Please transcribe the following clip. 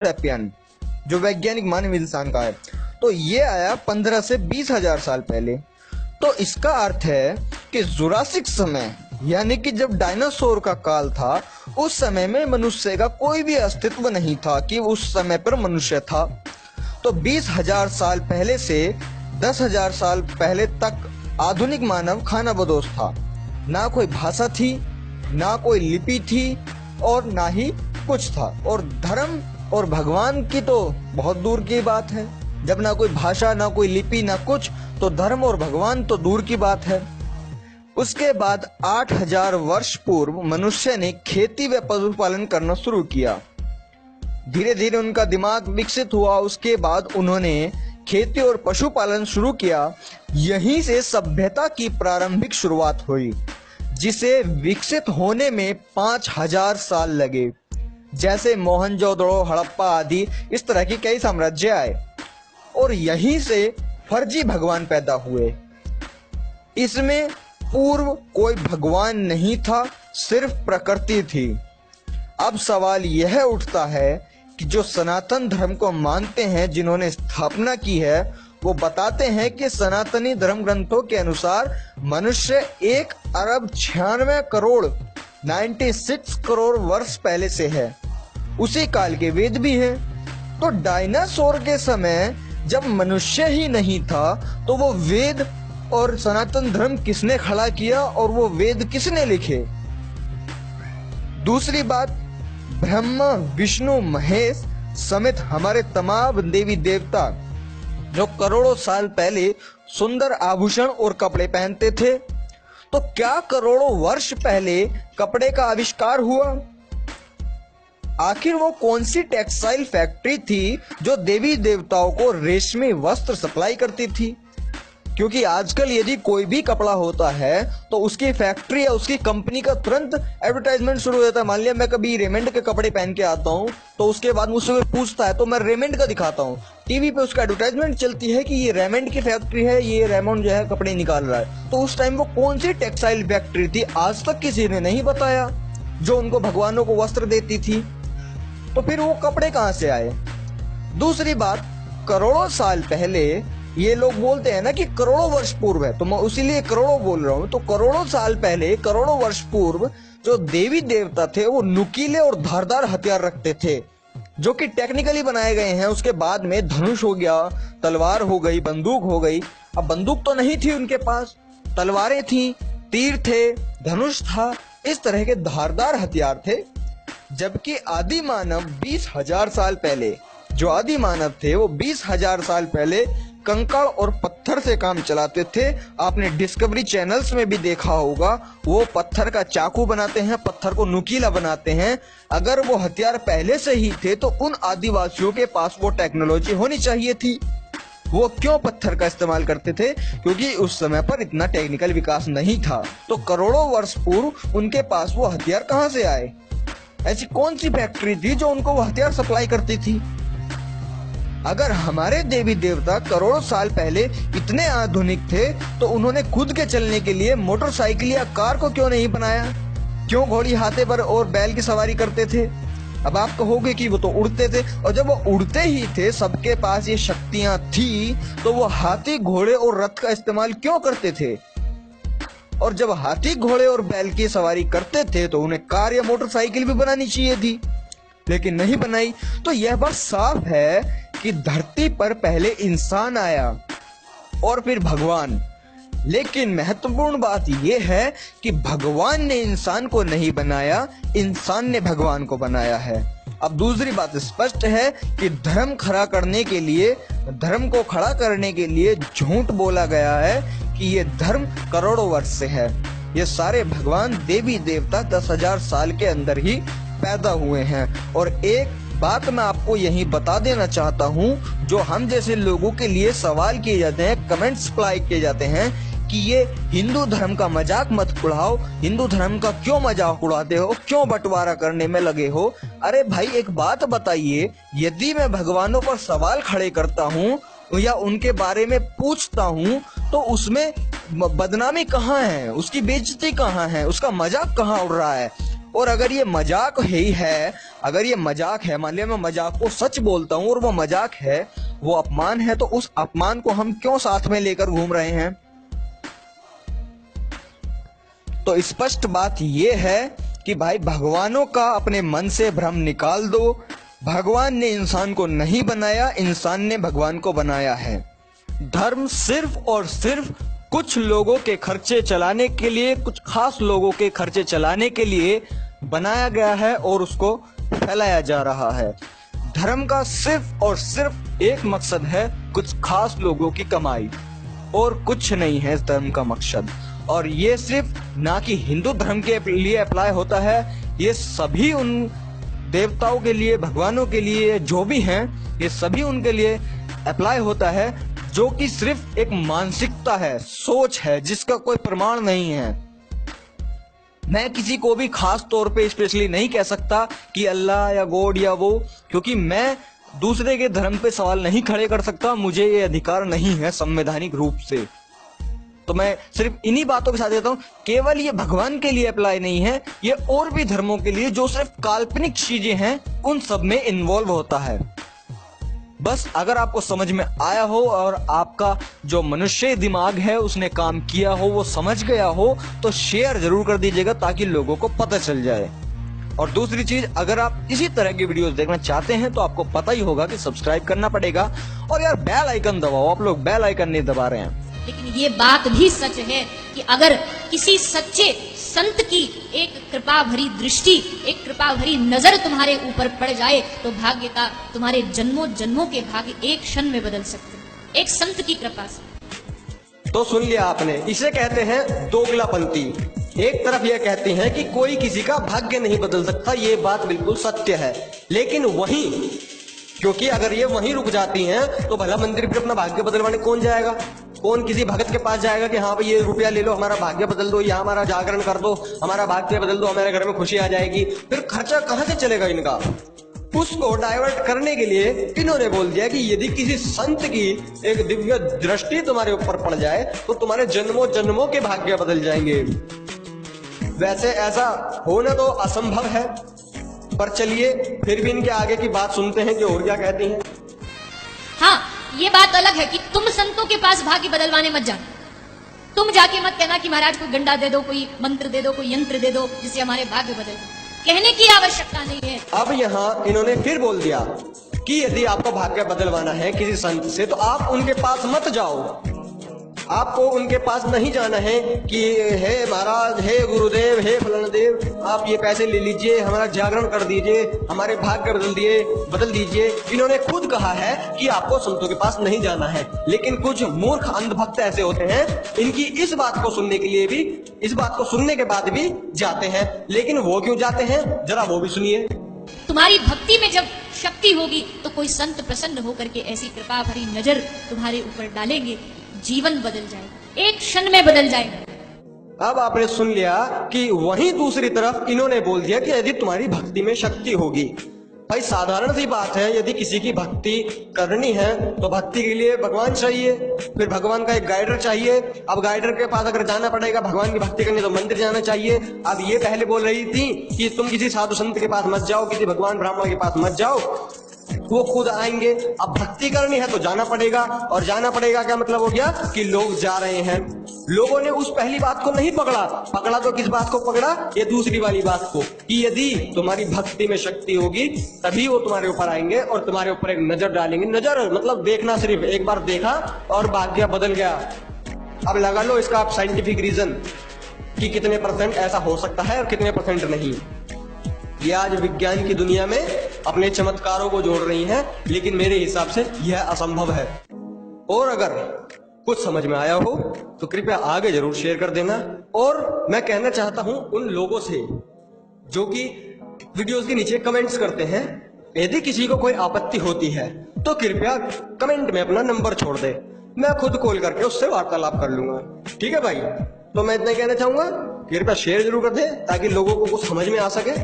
Sapien, जो वैज्ञानिक मानव इंसान का है, तो ये आया 15 से 20 हजार साल पहले। तो इसका अर्थ है कि जुरासिक समय, यानी कि जब डायनासोर का काल था, उस समय में मनुष्य का कोई भी अस्तित्व नहीं था कि उस समय पर मनुष्य था। तो 20,000 साल पहले से 10,000 साल पहले तक आधुनिक मानव खानाबदोश था। ना कोई भाषा थी, ना कोई लिपि थी, और ना ही कुछ था। और धर्म और भगवान की तो बहुत दूर की बात है। जब ना कोई भाषा, ना कोई लिपि, ना कुछ, तो धर्म और भगवान तो दूर की बात है। उसके बाद 8,000 वर्ष पूर्व मनुष्य ने खेती व पशुपालन करना शुरू किया। धीरे धीरे उनका दिमाग विकसित हुआ। उसके बाद उन्होंने खेती और पशुपालन शुरू किया। यहीं से सभ्यता की प्रारंभिक शुरुआत हुई, जिसे विकसित होने में 5,000 साल लगे। जैसे मोहनजोदड़ो, हड़प्पा आदि इस तरह की कई साम्राज्य आए, और यहीं से फर्जी भगवान पैदा हुए। इसमें पूर्व कोई भगवान नहीं था, सिर्फ प्रकृति थी। अब सवाल यह उठता है कि जो सनातन धर्म को मानते हैं, जिन्होंने स्थापना की है, वो बताते हैं कि सनातनी धर्म ग्रंथों के अनुसार मनुष्य 1 अरब 96 करोड़ 96 करोड़ वर्ष पहले से है। उसी काल के वेद भी हैं। तो डायनासोर के समय जब मनुष्य ही नहीं था, तो वो वेद और सनातन धर्म किसने खड़ा किया और वो वेद किसने लिखे? दूसरी बात, ब्रह्मा, विष्णु, महेश समेत हमारे तमाम देवी देवता जो करोड़ों साल पहले सुंदर आभूषण और कपड़े पहनते थे, तो क्या करोड़ों वर्ष पहले कपड़े का आविष्कार हुआ? आखिर वो कौन सी टेक्सटाइल फैक्ट्री थी जो देवी देवताओं को रेशमी वस्त्र सप्लाई करती थी? क्योंकि आजकल यदि कोई भी कपड़ा होता है तो उसकी फैक्ट्री या उसकी कंपनी का तुरंत एडवर्टाइजमेंट शुरू हो जाता है। मान लिया मैं कभी रेमंड के कपड़े पहन के आता हूँ, तो उसके बाद मुझसे कोई पूछता है तो मैं रेमंड का दिखाता हूँ। टीवी पे उसका एडवर्टाइजमेंट चलती है कि ये रेमंड की फैक्ट्री है, ये रेमंड जो है कपड़े निकाल रहा है। तो उस टाइम वो कौन सी टेक्सटाइल फैक्ट्री थी, आज तक किसी ने नहीं बताया, जो उनको भगवानों को वस्त्र देती थी। तो फिर वो कपड़े कहाँ से आए? दूसरी बात, करोड़ों साल पहले, ये लोग बोलते हैं ना कि करोड़ों वर्ष पूर्व है, तो मैं उसीलिए करोड़ों बोल रहा हूँ। तो करोड़ों साल पहले, करोड़ों वर्ष पूर्व जो देवी देवता थे, वो नुकीले और धारदार हथियार रखते थे, जो कि टेक्निकली बनाए गए हैं। उसके बाद में धनुष हो गया, तलवार हो गई, बंदूक हो गई। अब बंदूक तो नहीं थी उनके पास, तलवारें थी, तीर थे, धनुष था, इस तरह के धारदार हथियार थे। जबकि आदि मानव 20,000 साल पहले, जो आदि मानव थे, वो 20,000 साल पहले कंकड़ और पत्थर से काम चलाते थे। आपने डिस्कवरी चैनल्स में भी देखा होगा, वो पत्थर का चाकू बनाते हैं, पत्थर को नुकीला बनाते हैं। अगर वो हथियार पहले से ही थे तो उन आदिवासियों के पास वो टेक्नोलॉजी होनी चाहिए थी। वो क्यों पत्थर का इस्तेमाल करते थे? क्योंकि उस समय पर इतना टेक्निकल विकास नहीं था। तो करोड़ों वर्ष पूर्व उनके पास वो हथियार कहाँ से आए? ऐसी कौन सी फैक्ट्री थी जो उनको वो हथियार सप्लाई करती थी? अगर हमारे देवी देवता करोड़ों साल पहले इतने आधुनिक थे, तो उन्होंने खुद के चलने के लिए मोटरसाइकिल या कार को क्यों नहीं बनाया? क्यों घोड़ी हाथे पर और बैल की सवारी करते थे? अब आप कहोगे कि वो तो उड़ते थे, और जब वो उड़ते ही थे, सबके पास ये शक्तियां थी, तो वो हाथी, घोड़े और रथ का इस्तेमाल क्यों करते थे? और जब हाथी, घोड़े और बैल की सवारी करते थे, तो उन्हें कार या मोटरसाइकिल भी बनानी चाहिए थी, लेकिन नहीं बनाई। तो यह बात साफ है कि धरती पर पहले इंसान आया और फिर भगवान। लेकिन महत्वपूर्ण बात यह है कि भगवान ने इंसान को नहीं बनाया, इंसान ने भगवान को बनाया है। अब दूसरी बात स्पष्ट है कि धर्म खड़ा करने के लिए, धर्म को खड़ा करने के लिए झूठ बोला गया है कि ये धर्म करोड़ों वर्ष से है। ये सारे भगवान, देवी देवता 10,000 साल के अंदर ही पैदा हुए हैं। और एक बात मैं आपको यही बता देना चाहता हूँ, जो हम जैसे लोगों के लिए सवाल किए जाते हैं, कमेंट्स अप्लाई किए जाते हैं कि ये हिंदू धर्म का मजाक मत उड़ाओ, हिंदू धर्म का क्यों मजाक उड़ाते हो, क्यों बंटवारा करने में लगे हो? अरे भाई, एक बात बताइए, यदि मैं भगवानों पर सवाल खड़े करता हूँ या उनके बारे में पूछता हूँ, तो उसमें बदनामी कहाँ है, उसकी बेइज्जती कहाँ है, उसका मजाक कहाँ उड़ रहा है? और अगर ये मजाक ही है, अगर ये मजाक है, मान लिया मैं मजाक को सच बोलता हूँ और वो मजाक है, वो अपमान है, तो उस अपमान को हम क्यों साथ में लेकर घूम रहे हैं? तो स्पष्ट बात ये है कि भाई भगवानों का अपने मन से भ्रम निकाल दो। भगवान ने इंसान को नहीं बनाया, इंसान ने भगवान को बनाया है। धर्म सिर्फ और सिर्फ कुछ लोगों के खर्चे चलाने के लिए, कुछ खास लोगों के खर्चे चलाने के लिए बनाया गया है और उसको फैलाया जा रहा है। धर्म का सिर्फ और सिर्फ एक मकसद है, कुछ खास लोगों की कमाई, और कुछ नहीं है इस धर्म का मकसद। और ये सिर्फ ना कि हिंदू धर्म के लिए अप्लाई होता है, ये सभी उन देवताओं के लिए, भगवानों के लिए जो भी हैं, ये सभी उनके लिए अप्लाई होता है, जो कि सिर्फ एक मानसिकता है, सोच है, जिसका कोई प्रमाण नहीं है। मैं किसी को भी खास तौर पे स्पेशली नहीं कह सकता कि अल्लाह या गॉड या वो, क्योंकि मैं दूसरे के धर्म पे सवाल नहीं खड़े कर सकता, मुझे ये अधिकार नहीं है संवैधानिक रूप से। तो मैं सिर्फ इन्हीं बातों के साथ देता हूं, केवल ये भगवान के लिए अप्लाई नहीं है, ये और भी धर्मों के लिए जो सिर्फ काल्पनिक चीजें हैं उन सब में इन्वॉल्व होता है। बस अगर आपको समझ में आया हो और आपका जो मनुष्य दिमाग है उसने काम किया हो, वो समझ गया हो, तो शेयर जरूर कर दीजिएगा ताकि लोगों को पता चल जाए। और दूसरी चीज, अगर आप इसी तरह की वीडियोस देखना चाहते हैं तो आपको पता ही होगा कि सब्सक्राइब करना पड़ेगा, और यार बेल आइकन दबाओ। आप लोग बेल आइकन नहीं दबा रहे हैं। लेकिन ये बात भी सच है कि अगर किसी सच्चे संत की एक कृपा भरी दृष्टि, एक कृपा भरी नजर तुम्हारे ऊपर पड़ जाए तो भाग्य का, तुम्हारे जन्मों जन्मों के भाग्य एक क्षण में बदल सकते हैं, एक संत की कृपा से। तो सुन लिया आपने, इसे कहते हैं दोगलापंथी। एक तरफ यह कहती हैं कि कोई किसी का भाग्य नहीं बदल सकता, ये बात बिल्कुल सत्य है, लेकिन वहीं, क्योंकि अगर ये वहीं रुक जाती हैं तो भला मंदिर पे अपना भाग्य बदलवाने कौन जाएगा? कौन किसी भगत के पास जाएगा कि हाँ भाई ये रुपया ले लो, हमारा भाग्य बदल दो, या हमारा जागरण कर दो, हमारा भाग्य बदल दो, हमारे घर में खुशी आ जाएगी? फिर खर्चा कहाँ से चलेगा इनका? उसको डाइवर्ट करने के लिए इन्होंने बोल दिया कि यदि किसी संत की एक दिव्य दृष्टि तुम्हारे ऊपर पड़ जाए तो तुम्हारे जन्मों जन्मों के भाग्य बदल जाएंगे। वैसे ऐसा होना तो असंभव है, पर चलिए फिर भी इनके आगे की बात सुनते हैं कि और क्या कहती हैं। हाँ, ये बात अलग है कि तुम संतों के पास भाग्य बदलवाने मत जाना। तुम जाके मत कहना कि महाराज कोई गंडा दे दो, कोई मंत्र दे दो, कोई यंत्र दे दो जिससे हमारे भाग्य बदल। कहने की आवश्यकता नहीं है। अब यहाँ इन्होंने फिर बोल दिया कि यदि आपको भाग्य बदलवाना है किसी संत से तो आप उनके पास मत जाओ। आपको उनके पास नहीं जाना है कि हे महाराज, हे गुरुदेव, हे फलाना देव, आप ये पैसे ले लीजिए, हमारा जागरण कर दीजिए, हमारे भाग्य बदल दीजिए। इन्होंने खुद कहा है कि आपको संतों के पास नहीं जाना है, लेकिन कुछ मूर्ख अंधभक्त ऐसे होते हैं, इनकी इस बात को सुनने के लिए भी, इस बात को सुनने के बाद भी जाते हैं। लेकिन वो क्यों जाते हैं, जरा वो भी सुनिए। तुम्हारी भक्ति में जब शक्ति होगी तो कोई संत प्रसन्न होकर के ऐसी कृपा भरी नजर तुम्हारे ऊपर डालेंगे, जीवन बदल जाएगा, एक क्षण में बदल जाएगा। अब आपने सुन लिया कि वहीं दूसरी तरफ इन्होंने बोल दिया कि यदि तुम्हारी भक्ति में शक्ति होगी। भाई साधारण सी बात है, यदि किसी की भक्ति करनी है तो भक्ति के लिए भगवान चाहिए, फिर भगवान का एक गाइडर चाहिए। अब गाइडर के पास अगर जाना पड़ेगा भगवान की भक्ति करनी तो मंदिर जाना चाहिए। अब ये पहले बोल रही थी कि तुम किसी साधु संत के पास मत जाओ, किसी भगवान ब्राह्मण के पास मत जाओ, वो खुद आएंगे। अब भक्ति करनी है तो जाना पड़ेगा, और जाना पड़ेगा क्या मतलब हो गया कि लोग जा रहे हैं। लोगों ने उस पहली बात को नहीं पकड़ा तो किस बात को पकड़ा, ये दूसरी वाली बात को, कि यदि तुम्हारी भक्ति में शक्ति होगी तभी वो तुम्हारे ऊपर आएंगे और तुम्हारे ऊपर एक नजर डालेंगे। नजर मतलब देखना, सिर्फ एक बार देखा और भाग्य बदल गया। अब लगा लो इसका आप साइंटिफिक रीजन कि कितने % ऐसा हो सकता है और कितने % नहीं। ये आज विज्ञान की दुनिया में अपने चमत्कारों को जोड़ रही हैं, लेकिन मेरे हिसाब से यह असंभव है। और अगर कुछ समझ में आया हो तो कृपया आगे जरूर शेयर कर देना। और मैं कहना चाहता हूं उन लोगों से जो कि वीडियोस के नीचे कमेंट्स करते हैं, यदि किसी को कोई आपत्ति होती है तो कृपया कमेंट में अपना नंबर छोड़ दे, मैं खुद कॉल करके उससे वार्तालाप कर लूंगा। ठीक है भाई, तो मैं इतना कहना चाहूंगा, कृपया शेयर जरूर कर दे ताकि लोगों को कुछ समझ में आ सके।